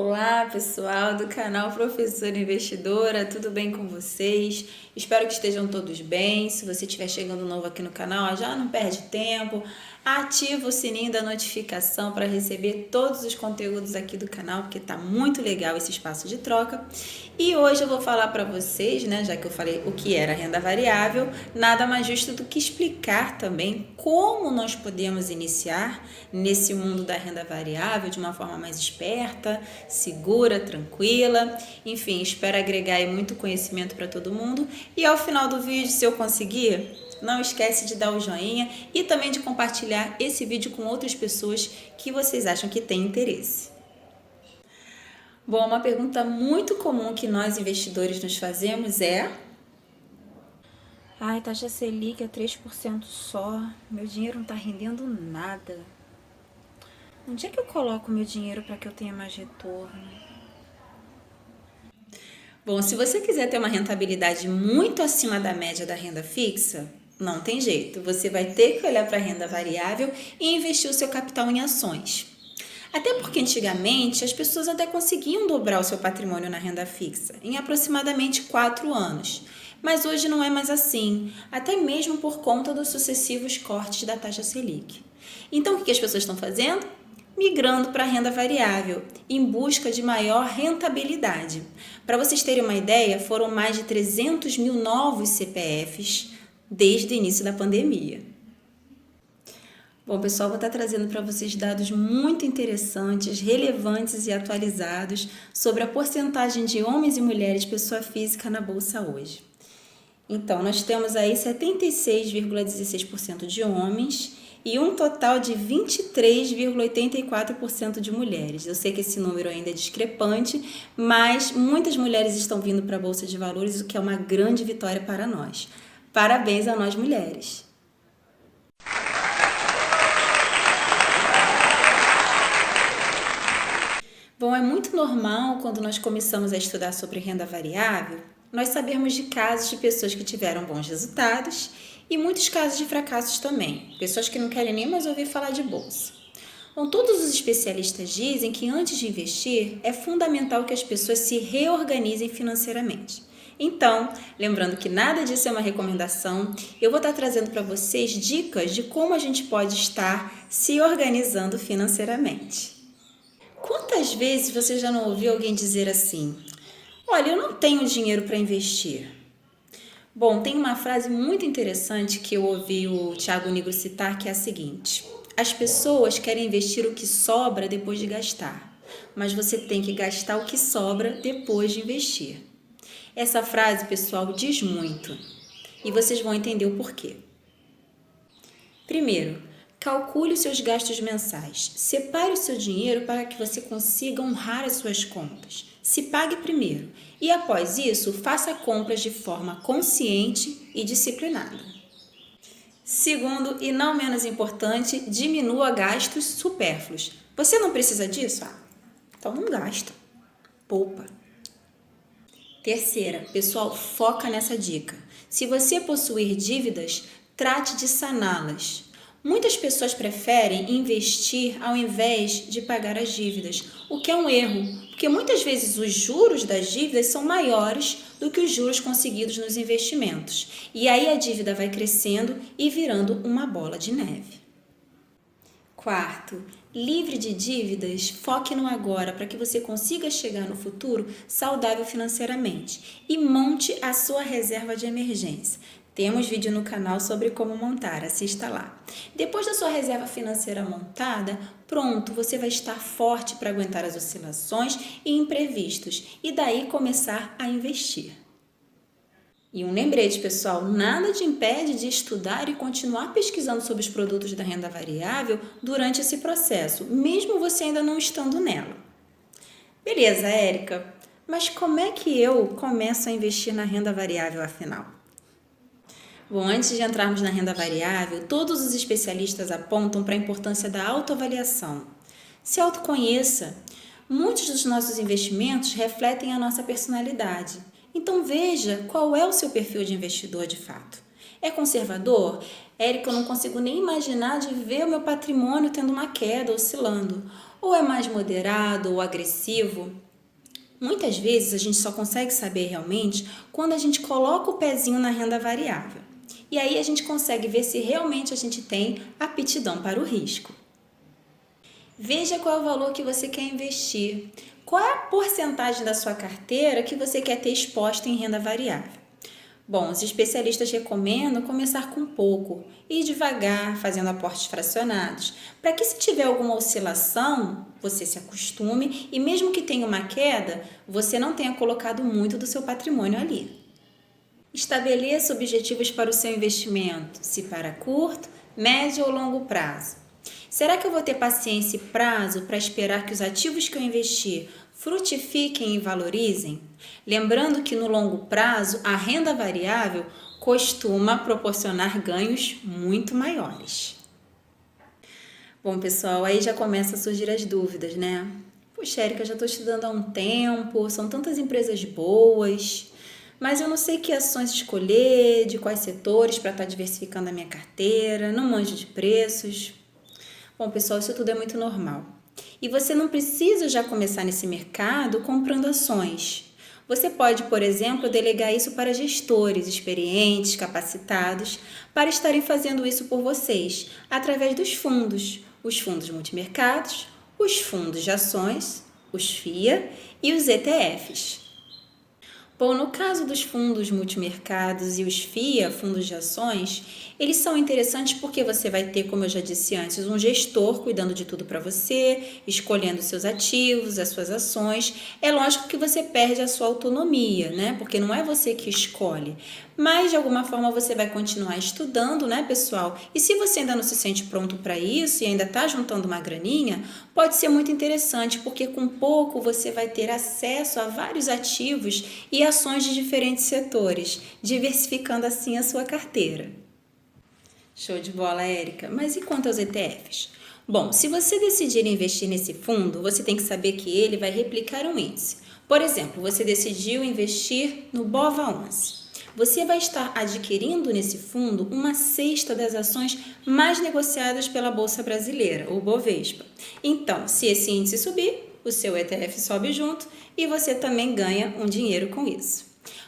Olá, pessoal do canal Professora Investidora, tudo bem com vocês? Espero que estejam todos bem. Se você estiver chegando novo aqui no canal, já não perde tempo, ativa o sininho da notificação para receber todos os conteúdos aqui do canal, porque tá muito legal esse espaço de troca. E hoje eu vou falar para vocês, já que eu falei o que era renda variável, nada mais justo do que explicar também como nós podemos iniciar nesse mundo da renda variável de uma forma mais esperta, segura, tranquila. Enfim, espero agregar aí muito conhecimento para todo mundo. E ao final do vídeo, se eu conseguir, não esquece de dar o joinha e também de compartilhar esse vídeo com outras pessoas que vocês acham que têm interesse. Bom, uma pergunta muito comum que nós investidores nos fazemos é: ai, taxa Selic é 3% só, meu dinheiro não está rendendo nada. Onde é que eu coloco meu dinheiro para que eu tenha mais retorno? Bom, se você quiser ter uma rentabilidade muito acima da média da renda fixa, não tem jeito. Você vai ter que olhar para a renda variável e investir o seu capital em ações. Até porque antigamente as pessoas até conseguiam dobrar o seu patrimônio na renda fixa em aproximadamente 4 anos. Mas hoje não é mais assim, até mesmo por conta dos sucessivos cortes da taxa Selic. Então o que as pessoas estão fazendo? Migrando para a renda variável, em busca de maior rentabilidade. Para vocês terem uma ideia, foram mais de 300 mil novos CPFs desde o início da pandemia. Bom, pessoal, vou estar trazendo para vocês dados muito interessantes, relevantes e atualizados sobre a porcentagem de homens e mulheres pessoa física na Bolsa hoje. Então, nós temos aí 76,16% de homens e um total de 23,84% de mulheres. Eu sei que esse número ainda é discrepante, mas muitas mulheres estão vindo para a Bolsa de Valores, o que é uma grande vitória para nós. Parabéns a nós, mulheres! Bom, é muito normal quando nós começamos a estudar sobre renda variável, nós sabermos de casos de pessoas que tiveram bons resultados e muitos casos de fracassos também, pessoas que não querem nem mais ouvir falar de bolsa. Bom, todos os especialistas dizem que antes de investir é fundamental que as pessoas se reorganizem financeiramente. Então, lembrando que nada disso é uma recomendação, eu vou estar trazendo para vocês dicas de como a gente pode estar se organizando financeiramente. Quantas vezes você já não ouviu alguém dizer assim: olha, eu não tenho dinheiro para investir? Bom, tem uma frase muito interessante que eu ouvi o Thiago Nigro citar, que é a seguinte: as pessoas querem investir o que sobra depois de gastar, mas você tem que gastar o que sobra depois de investir. Essa frase, pessoal, diz muito e vocês vão entender o porquê. Primeiro, calcule os seus gastos mensais. Separe o seu dinheiro para que você consiga honrar as suas contas. Se pague primeiro e, após isso, faça compras de forma consciente e disciplinada. Segundo, e não menos importante, diminua gastos supérfluos. Você não precisa disso? Então não gasta. Poupa. Terceira, pessoal, foca nessa dica. Se você possuir dívidas, trate de saná-las. Muitas pessoas preferem investir ao invés de pagar as dívidas, o que é um erro, porque muitas vezes os juros das dívidas são maiores do que os juros conseguidos nos investimentos. E aí a dívida vai crescendo e virando uma bola de neve. Quarto, livre de dívidas, foque no agora para que você consiga chegar no futuro saudável financeiramente e monte a sua reserva de emergência. Temos vídeo no canal sobre como montar, assista lá. Depois da sua reserva financeira montada, pronto, você vai estar forte para aguentar as oscilações e imprevistos e daí começar a investir. E um lembrete, pessoal, nada te impede de estudar e continuar pesquisando sobre os produtos da renda variável durante esse processo, mesmo você ainda não estando nela. Beleza, Érica, mas como é que eu começo a investir na renda variável afinal? Bom, antes de entrarmos na renda variável, todos os especialistas apontam para a importância da autoavaliação. Se autoconheça. Muitos dos nossos investimentos refletem a nossa personalidade. Então veja qual é o seu perfil de investidor de fato. É conservador? Érica, eu não consigo nem imaginar de ver o meu patrimônio tendo uma queda, oscilando. ou é mais moderado ou agressivo? Muitas vezes a gente só consegue saber realmente quando a gente coloca o pezinho na renda variável. E aí a gente consegue ver se realmente a gente tem aptidão para o risco. Veja qual é o valor que você quer investir. Qual é a porcentagem da sua carteira que você quer ter exposta em renda variável? Bom, os especialistas recomendam começar com pouco e ir devagar, fazendo aportes fracionados, para que se tiver alguma oscilação, você se acostume e mesmo que tenha uma queda, você não tenha colocado muito do seu patrimônio ali. Estabeleça objetivos para o seu investimento, se para curto, médio ou longo prazo. Será que eu vou ter paciência e prazo para esperar que os ativos que eu investi frutifiquem e valorizem? Lembrando que no longo prazo, a renda variável costuma proporcionar ganhos muito maiores. Bom, pessoal, aí já começam a surgir as dúvidas, né? Puxa, Érica, já estou estudando há um tempo, são tantas empresas boas, mas eu não sei que ações escolher, de quais setores para estar diversificando a minha carteira, não manjo de preços. Bom, pessoal, isso tudo é muito normal. E você não precisa já começar nesse mercado comprando ações. Você pode, por exemplo, delegar isso para gestores experientes, capacitados, para estarem fazendo isso por vocês, através dos fundos, os fundos multimercados, os fundos de ações, os FIA e os ETFs. Bom, no caso dos fundos multimercados e os FIA, fundos de ações, eles são interessantes porque você vai ter, como eu já disse antes, um gestor cuidando de tudo para você, escolhendo seus ativos, as suas ações. É lógico que você perde a sua autonomia, né? Porque não é você que escolhe. Mas, de alguma forma, você vai continuar estudando, né, pessoal? E se você ainda não se sente pronto para isso e ainda está juntando uma graninha, pode ser muito interessante, porque com pouco você vai ter acesso a vários ativos e ações de diferentes setores, diversificando assim a sua carteira. Show de bola, Érica. Mas e quanto aos ETFs? Bom, se você decidir investir nesse fundo, você tem que saber que ele vai replicar um índice. Por exemplo, você decidiu investir no BOVA11. Você vai estar adquirindo nesse fundo uma cesta das ações mais negociadas pela Bolsa Brasileira, o Bovespa. Então, se esse índice subir, o seu ETF sobe junto e você também ganha um dinheiro com isso.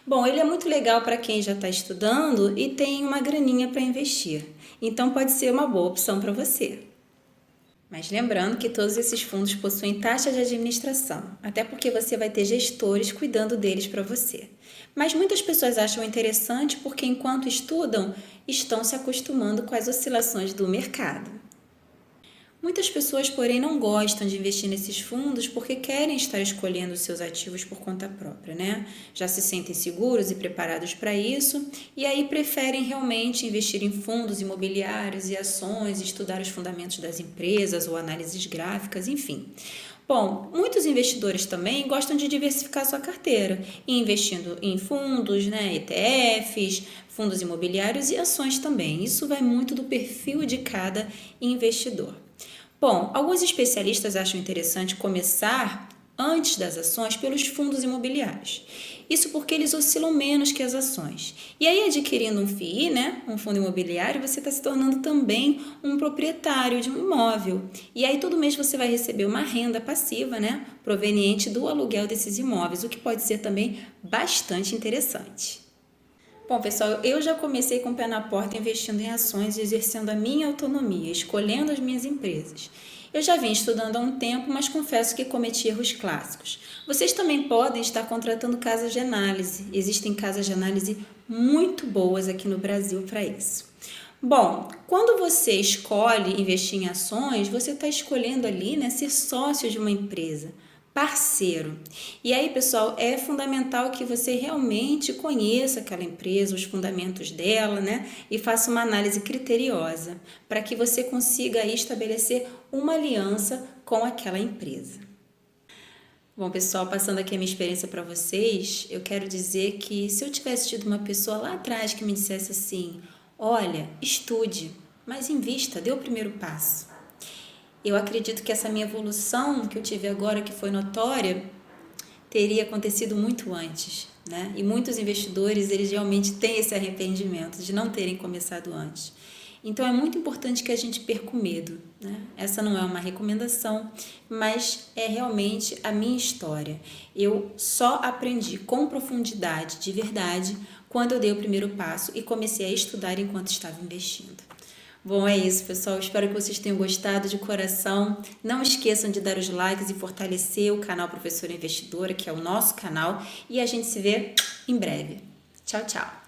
Bom, ele é muito legal para quem já está estudando e tem uma graninha para investir. Então, pode ser uma boa opção para você. Mas lembrando que todos esses fundos possuem taxa de administração, até porque você vai ter gestores cuidando deles para você. Mas muitas pessoas acham interessante porque, enquanto estudam, estão se acostumando com as oscilações do mercado. Muitas pessoas, porém, não gostam de investir nesses fundos porque querem estar escolhendo os seus ativos por conta própria, né? Já se sentem seguros e preparados para isso e aí preferem realmente investir em fundos imobiliários e ações, estudar os fundamentos das empresas ou análises gráficas, enfim. Bom, muitos investidores também gostam de diversificar sua carteira, investindo em fundos, né, ETFs, fundos imobiliários e ações também. Isso vai muito do perfil de cada investidor. Bom, alguns especialistas acham interessante começar antes das ações pelos fundos imobiliários. Isso porque eles oscilam menos que as ações. E aí, adquirindo um FII, né, um fundo imobiliário, você está se tornando também um proprietário de um imóvel. E aí, todo mês você vai receber uma renda passiva, né, proveniente do aluguel desses imóveis, o que pode ser também bastante interessante. Bom, pessoal, eu já comecei com o pé na porta investindo em ações e exercendo a minha autonomia, escolhendo as minhas empresas. Eu já vim estudando há um tempo, mas confesso que cometi erros clássicos. Vocês também podem estar contratando casas de análise. Existem casas de análise muito boas aqui no Brasil para isso. Bom, quando você escolhe investir em ações, você está escolhendo ali, né, ser sócio de uma empresa, parceiro. E aí, pessoal, é fundamental que você realmente conheça aquela empresa, os fundamentos dela, né? E faça uma análise criteriosa para que você consiga aí estabelecer uma aliança com aquela empresa. Bom, pessoal, passando aqui a minha experiência para vocês, eu quero dizer que se eu tivesse tido uma pessoa lá atrás que me dissesse assim, olha, estude, mas invista, dê o primeiro passo. Eu acredito que essa minha evolução que eu tive agora, que foi notória, teria acontecido muito antes, né? E muitos investidores, eles realmente têm esse arrependimento de não terem começado antes. Então é muito importante que a gente perca o medo, né? Essa não é uma recomendação, mas é realmente a minha história. Eu só aprendi com profundidade, de verdade, quando eu dei o primeiro passo e comecei a estudar enquanto estava investindo. Bom, é isso, pessoal. Espero que vocês tenham gostado de coração. Não esqueçam de dar os likes e fortalecer o canal Professora Investidora, que é o nosso canal. E a gente se vê em breve. Tchau, tchau!